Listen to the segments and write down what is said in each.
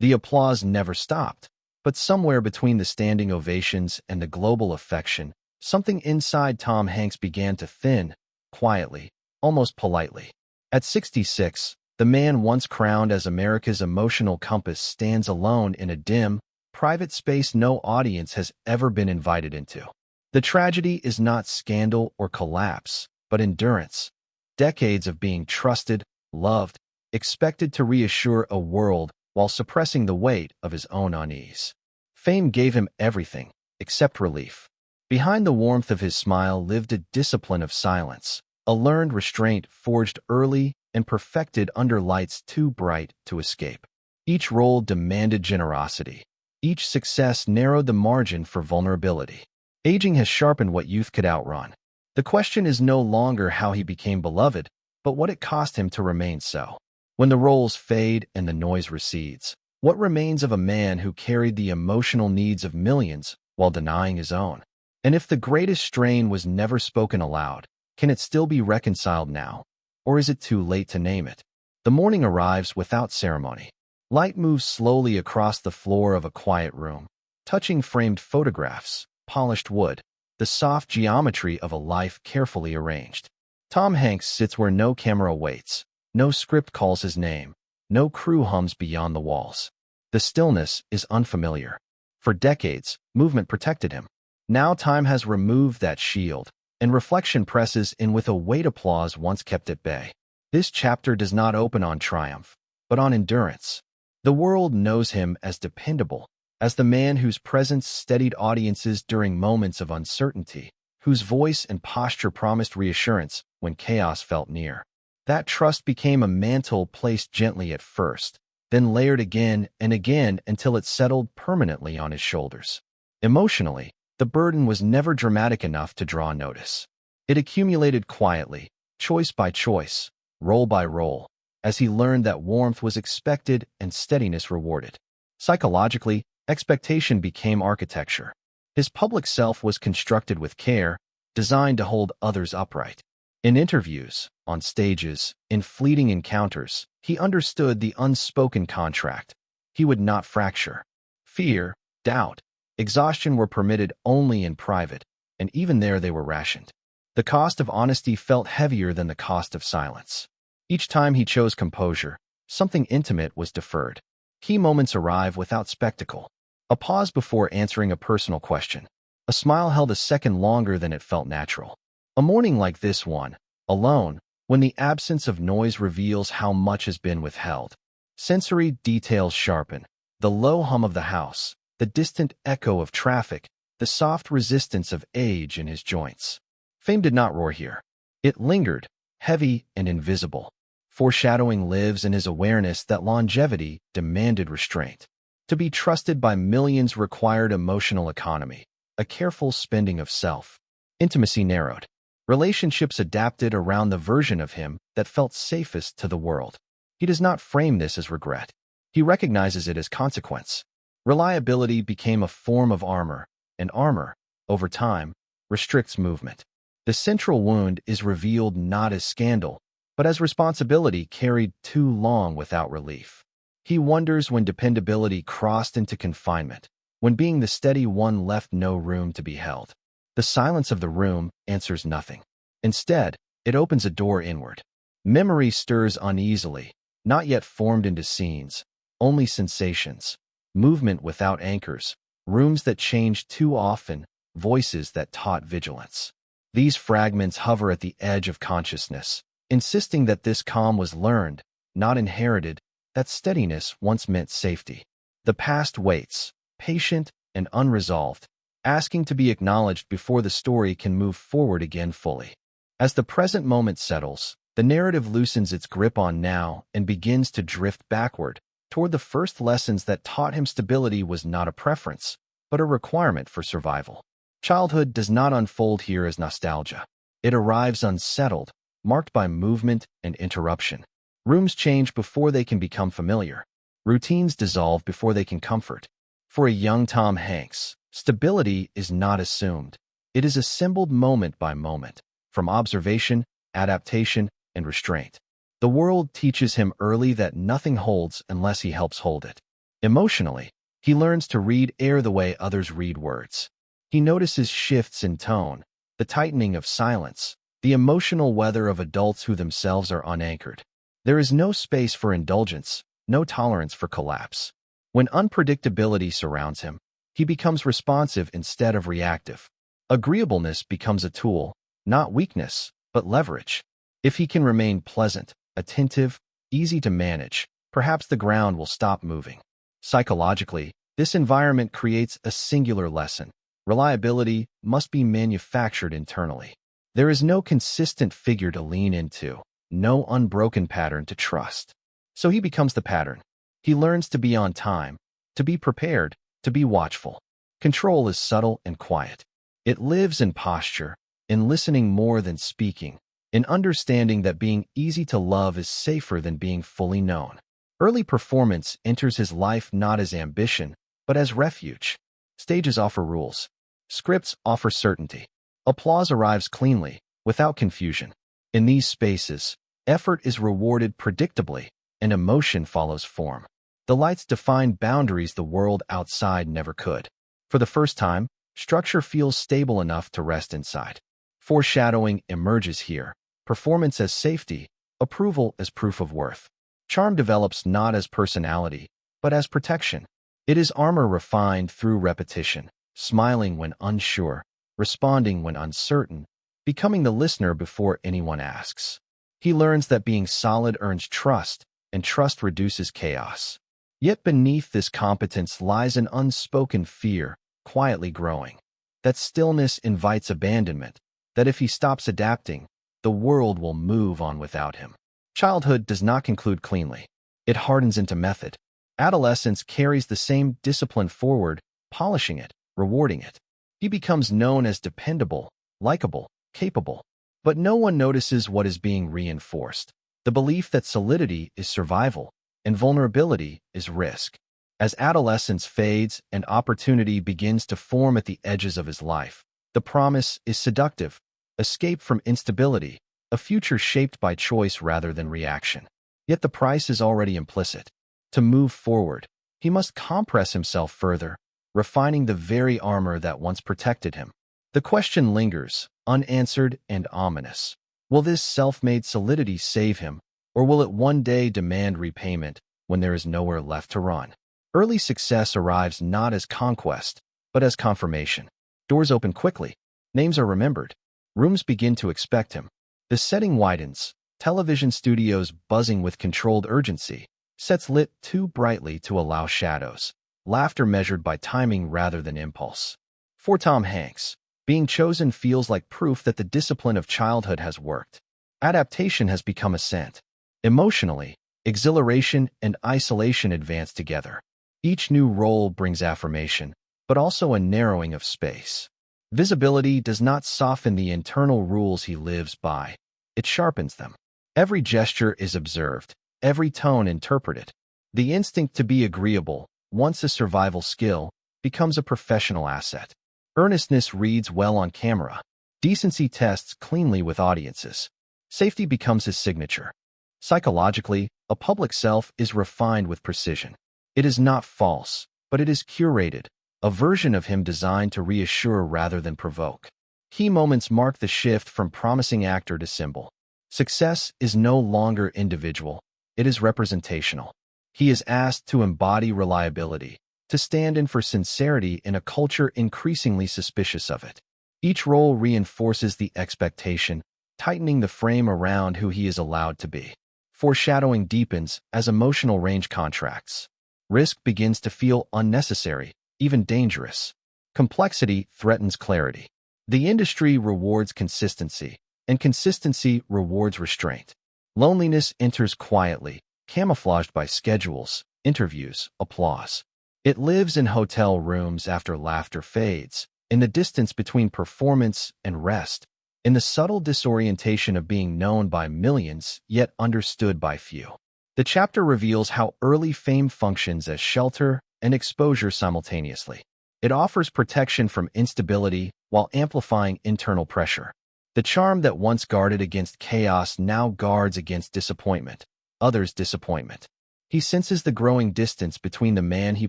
The applause never stopped, but somewhere between the standing ovations and the global affection, something inside Tom Hanks began to thin, quietly, almost politely. At 66, the man once crowned as America's emotional compass stands alone in a dim, private space no audience has ever been invited into. The tragedy is not scandal or collapse, but endurance. Decades of being trusted, loved, expected to reassure a world while suppressing the weight of his own unease. Fame gave him everything, except relief. Behind the warmth of his smile lived a discipline of silence, a learned restraint forged early and perfected under lights too bright to escape. Each role demanded generosity. Each success narrowed the margin for vulnerability. Aging has sharpened what youth could outrun. The question is no longer how he became beloved, but what it cost him to remain so. When the roles fade and the noise recedes, what remains of a man who carried the emotional needs of millions while denying his own? And if the greatest strain was never spoken aloud, can it still be reconciled now? Or is it too late to name it? The morning arrives without ceremony. Light moves slowly across the floor of a quiet room, touching framed photographs, polished wood, the soft geometry of a life carefully arranged. Tom Hanks sits where no camera waits, no script calls his name, no crew hums beyond the walls. The stillness is unfamiliar. For decades, movement protected him. Now time has removed that shield, and reflection presses in with a weight applause once kept at bay. This chapter does not open on triumph, but on endurance. The world knows him as dependable, as the man whose presence steadied audiences during moments of uncertainty, whose voice and posture promised reassurance when chaos felt near. That trust became a mantle placed gently at first, then layered again and again until it settled permanently on his shoulders. Emotionally, the burden was never dramatic enough to draw notice. It accumulated quietly, choice by choice, role by role, as he learned that warmth was expected and steadiness rewarded. Psychologically, expectation became architecture. His public self was constructed with care, designed to hold others upright. In interviews, on stages, in fleeting encounters, he understood the unspoken contract. He would not fracture. Fear, doubt, exhaustion were permitted only in private, and even there they were rationed. The cost of honesty felt heavier than the cost of silence. Each time he chose composure, something intimate was deferred. Key moments arrive without spectacle. A pause before answering a personal question. A smile held a second longer than it felt natural. A morning like this one, alone, when the absence of noise reveals how much has been withheld. Sensory details sharpen. The low hum of the house, the distant echo of traffic, the soft resistance of age in his joints. Fame did not roar here. It lingered, heavy and invisible. Foreshadowing lives in his awareness that longevity demanded restraint. To be trusted by millions required emotional economy, a careful spending of self. Intimacy narrowed. Relationships adapted around the version of him that felt safest to the world. He does not frame this as regret. He recognizes it as consequence. Reliability became a form of armor, and armor, over time, restricts movement. The central wound is revealed not as scandal, but as responsibility carried too long without relief. He wonders when dependability crossed into confinement, when being the steady one left no room to be held. The silence of the room answers nothing. Instead, it opens a door inward. Memory stirs uneasily, not yet formed into scenes, only sensations. Movement without anchors, rooms that changed too often, voices that taught vigilance. These fragments hover at the edge of consciousness, insisting that this calm was learned, not inherited, that steadiness once meant safety. The past waits, patient and unresolved, asking to be acknowledged before the story can move forward again fully. As the present moment settles, the narrative loosens its grip on now and begins to drift backward, toward the first lessons that taught him stability was not a preference, but a requirement for survival. Childhood does not unfold here as nostalgia. It arrives unsettled, marked by movement and interruption. Rooms change before they can become familiar. Routines dissolve before they can comfort. For a young Tom Hanks, stability is not assumed. It is assembled moment by moment, from observation, adaptation, and restraint. The world teaches him early that nothing holds unless he helps hold it. Emotionally, he learns to read air the way others read words. He notices shifts in tone, the tightening of silence, the emotional weather of adults who themselves are unanchored. There is no space for indulgence, no tolerance for collapse. When unpredictability surrounds him, he becomes responsive instead of reactive. Agreeableness becomes a tool, not weakness, but leverage. If he can remain pleasant, attentive, easy to manage, perhaps the ground will stop moving. Psychologically, this environment creates a singular lesson. Reliability must be manufactured internally. There is no consistent figure to lean into, no unbroken pattern to trust. So he becomes the pattern. He learns to be on time, to be prepared, to be watchful. Control is subtle and quiet. It lives in posture, in listening more than speaking, in understanding that being easy to love is safer than being fully known. Early performance enters his life not as ambition, but as refuge. Stages offer rules. Scripts offer certainty. Applause arrives cleanly, without confusion. In these spaces, effort is rewarded predictably, and emotion follows form. The lights define boundaries the world outside never could. For the first time, structure feels stable enough to rest inside. Foreshadowing emerges here, performance as safety, approval as proof of worth. Charm develops not as personality, but as protection. It is armor refined through repetition, smiling when unsure, responding when uncertain, becoming the listener before anyone asks. He learns that being solid earns trust, and trust reduces chaos. Yet beneath this competence lies an unspoken fear, quietly growing. That stillness invites abandonment, that if he stops adapting, the world will move on without him. Childhood does not conclude cleanly. It hardens into method. Adolescence carries the same discipline forward, polishing it, rewarding it. He becomes known as dependable, likable, capable. But no one notices what is being reinforced. The belief that solidity is survival and vulnerability is risk. As adolescence fades and opportunity begins to form at the edges of his life, the promise is seductive, escape from instability, a future shaped by choice rather than reaction. Yet the price is already implicit. To move forward, he must compress himself further, refining the very armor that once protected him. The question lingers, unanswered and ominous. Will this self-made solidity save him, or will it one day demand repayment when there is nowhere left to run? Early success arrives not as conquest, but as confirmation. Doors open quickly, names are remembered, rooms begin to expect him. The setting widens, television studios buzzing with controlled urgency, sets lit too brightly to allow shadows, laughter measured by timing rather than impulse. For Tom Hanks, being chosen feels like proof that the discipline of childhood has worked. Adaptation has become ascent. Emotionally, exhilaration and isolation advance together. Each new role brings affirmation, but also a narrowing of space. Visibility does not soften the internal rules he lives by. It sharpens them. Every gesture is observed, every tone interpreted. The instinct to be agreeable, once a survival skill, becomes a professional asset. Earnestness reads well on camera. Decency tests cleanly with audiences. Safety becomes his signature. Psychologically, a public self is refined with precision. It is not false, but it is curated, a version of him designed to reassure rather than provoke. Key moments mark the shift from promising actor to symbol. Success is no longer individual, it is representational. He is asked to embody reliability, to stand in for sincerity in a culture increasingly suspicious of it. Each role reinforces the expectation, tightening the frame around who he is allowed to be. Foreshadowing deepens as emotional range contracts. Risk begins to feel unnecessary, even dangerous. Complexity threatens clarity. The industry rewards consistency, and consistency rewards restraint. Loneliness enters quietly, camouflaged by schedules, interviews, applause. It lives in hotel rooms after laughter fades, in the distance between performance and rest, in the subtle disorientation of being known by millions yet understood by few. The chapter reveals how early fame functions as shelter and exposure simultaneously. It offers protection from instability while amplifying internal pressure. The charm that once guarded against chaos now guards against disappointment, others' disappointment. He senses the growing distance between the man he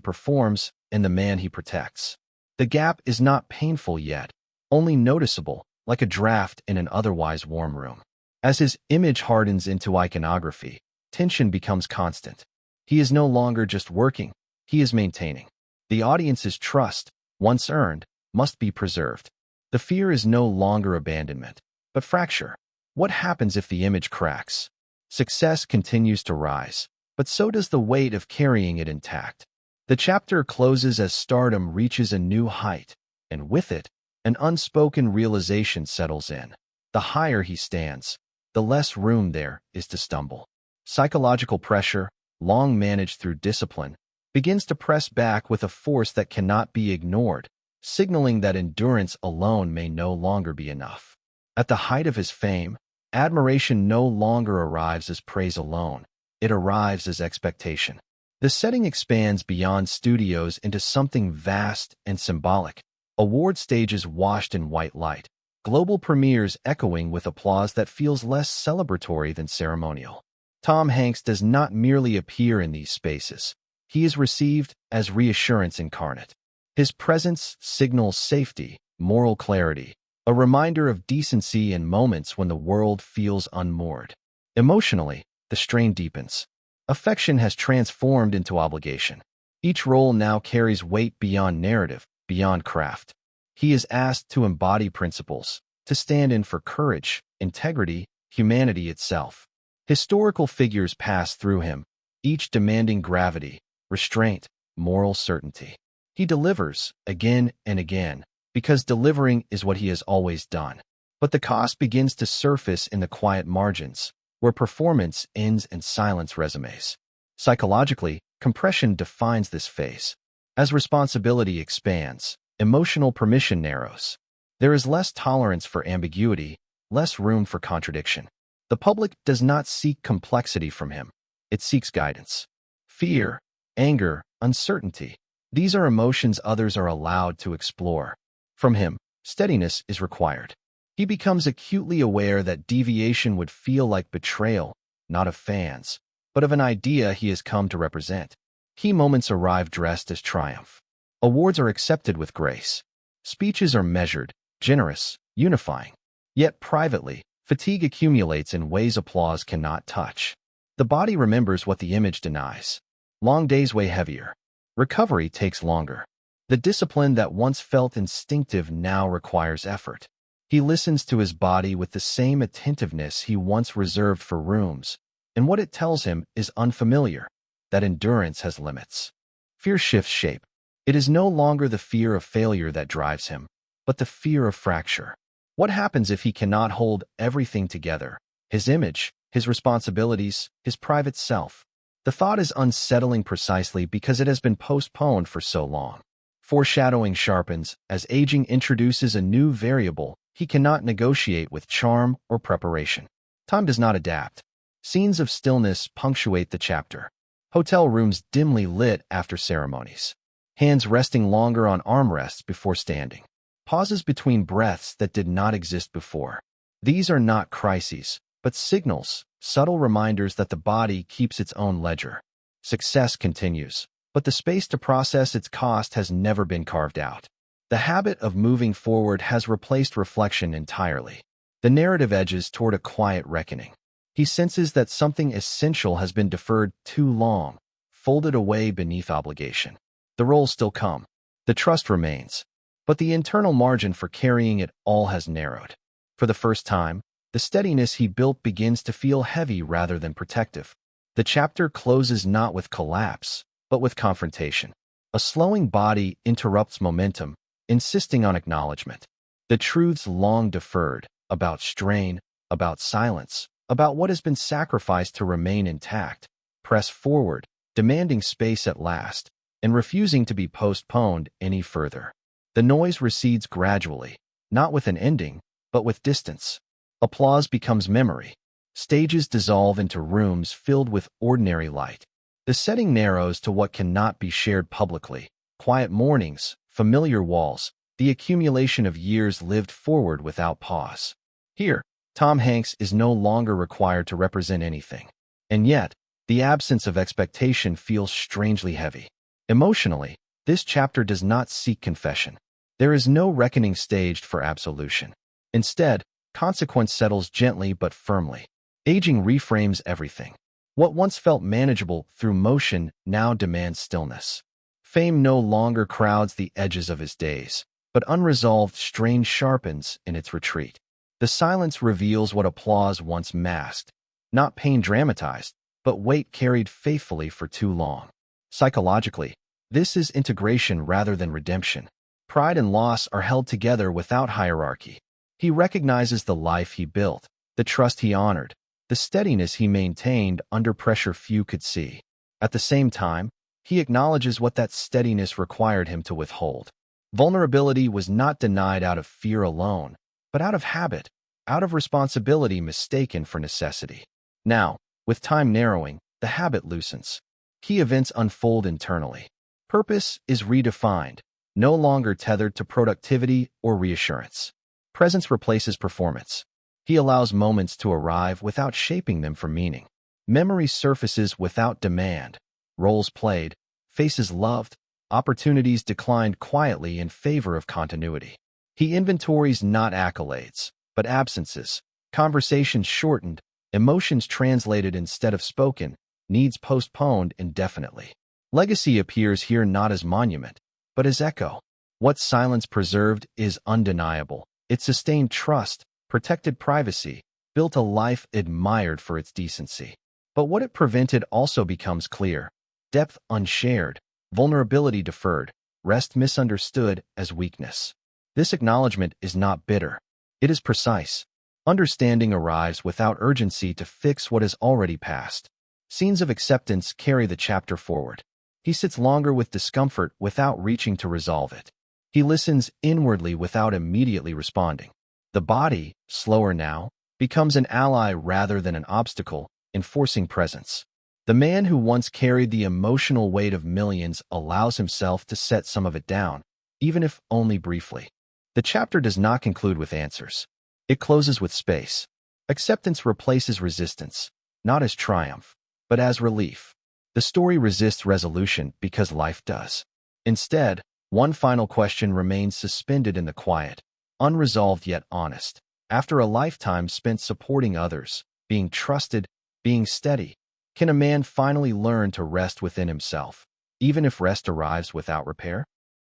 performs and the man he protects. The gap is not painful yet, only noticeable, like a draft in an otherwise warm room. As his image hardens into iconography, tension becomes constant. He is no longer just working, he is maintaining. The audience's trust, once earned, must be preserved. The fear is no longer abandonment, but fracture. What happens if the image cracks? Success continues to rise, but so does the weight of carrying it intact. The chapter closes as stardom reaches a new height, and with it, an unspoken realization settles in. The higher he stands, the less room there is to stumble. Psychological pressure, long managed through discipline, begins to press back with a force that cannot be ignored, signaling that endurance alone may no longer be enough. At the height of his fame, admiration no longer arrives as praise alone. It arrives as expectation. The setting expands beyond studios into something vast and symbolic. Award stages washed in white light, global premieres echoing with applause that feels less celebratory than ceremonial. Tom Hanks does not merely appear in these spaces. He is received as reassurance incarnate. His presence signals safety, moral clarity, a reminder of decency in moments when the world feels unmoored. Emotionally, the strain deepens. Affection has transformed into obligation. Each role now carries weight beyond narrative, beyond craft. He is asked to embody principles, to stand in for courage, integrity, humanity itself. Historical figures pass through him, each demanding gravity, restraint, moral certainty. He delivers, again and again, because delivering is what he has always done. But the cost begins to surface in the quiet margins, where performance ends and silence resumes. Psychologically, compression defines this phase. As responsibility expands, emotional permission narrows. There is less tolerance for ambiguity, less room for contradiction. The public does not seek complexity from him. It seeks guidance. Fear, anger, uncertainty. These are emotions others are allowed to explore. From him, steadiness is required. He becomes acutely aware that deviation would feel like betrayal, not of fans, but of an idea he has come to represent. Key moments arrive dressed as triumph. Awards are accepted with grace. Speeches are measured, generous, unifying. Yet privately, fatigue accumulates in ways applause cannot touch. The body remembers what the image denies. Long days weigh heavier. Recovery takes longer. The discipline that once felt instinctive now requires effort. He listens to his body with the same attentiveness he once reserved for rooms, and what it tells him is unfamiliar, that endurance has limits. Fear shifts shape. It is no longer the fear of failure that drives him, but the fear of fracture. What happens if he cannot hold everything together? His image, his responsibilities, his private self. The thought is unsettling precisely because it has been postponed for so long. Foreshadowing sharpens as aging introduces a new variable. He cannot negotiate with charm or preparation. Time does not adapt. Scenes of stillness punctuate the chapter. Hotel rooms dimly lit after ceremonies. Hands resting longer on armrests before standing. Pauses between breaths that did not exist before. These are not crises, but signals, subtle reminders that the body keeps its own ledger. Success continues, but the space to process its cost has never been carved out. The habit of moving forward has replaced reflection entirely. The narrative edges toward a quiet reckoning. He senses that something essential has been deferred too long, folded away beneath obligation. The roles still come. The trust remains. But the internal margin for carrying it all has narrowed. For the first time, the steadiness he built begins to feel heavy rather than protective. The chapter closes not with collapse, but with confrontation. A slowing body interrupts momentum, insisting on acknowledgement. The truths long deferred, about strain, about silence, about what has been sacrificed to remain intact, press forward, demanding space at last, and refusing to be postponed any further. The noise recedes gradually, not with an ending, but with distance. Applause becomes memory. Stages dissolve into rooms filled with ordinary light. The setting narrows to what cannot be shared publicly. Quiet mornings, familiar walls, the accumulation of years lived forward without pause. Here, Tom Hanks is no longer required to represent anything. And yet, The absence of expectation feels strangely heavy. Emotionally, this chapter does not seek confession. There is no reckoning staged for absolution. Instead, consequence settles gently but firmly. Aging reframes everything. What once felt manageable through motion now demands stillness. Fame no longer crowds the edges of his days, but unresolved strain sharpens in its retreat. The silence reveals what applause once masked, not pain dramatized, but weight carried faithfully for too long. Psychologically, this is integration rather than redemption. Pride and loss are held together without hierarchy. He recognizes the life he built, the trust he honored, the steadiness he maintained under pressure few could see. At the same time, he acknowledges what that steadiness required him to withhold. Vulnerability was not denied out of fear alone, but out of habit, out of responsibility mistaken for necessity. Now, with time narrowing, the habit loosens. Key events unfold internally. Purpose is redefined, no longer tethered to productivity or reassurance. Presence replaces performance. He allows moments to arrive without shaping them for meaning. Memory surfaces without demand. Roles played, faces loved, opportunities declined quietly in favor of continuity. He inventories not accolades, but absences, conversations shortened, emotions translated instead of spoken, needs postponed indefinitely. Legacy appears here not as monument, but as echo. What silence preserved is undeniable. It sustained trust, protected privacy, built a life admired for its decency. But what it prevented also becomes clear. Depth unshared, vulnerability deferred, rest misunderstood as weakness. This acknowledgement is not bitter. It is precise. Understanding arrives without urgency to fix what has already passed. Scenes of acceptance carry the chapter forward. He sits longer with discomfort without reaching to resolve it. He listens inwardly without immediately responding. The body, slower now, becomes an ally rather than an obstacle, enforcing presence. The man who once carried the emotional weight of millions allows himself to set some of it down, even if only briefly. The chapter does not conclude with answers. It closes with space. Acceptance replaces resistance, not as triumph, but as relief. The story resists resolution because life does. Instead, one final question remains suspended in the quiet, unresolved yet honest. After a lifetime spent supporting others, being trusted, being steady, can a man finally learn to rest within himself, even if rest arrives without repair?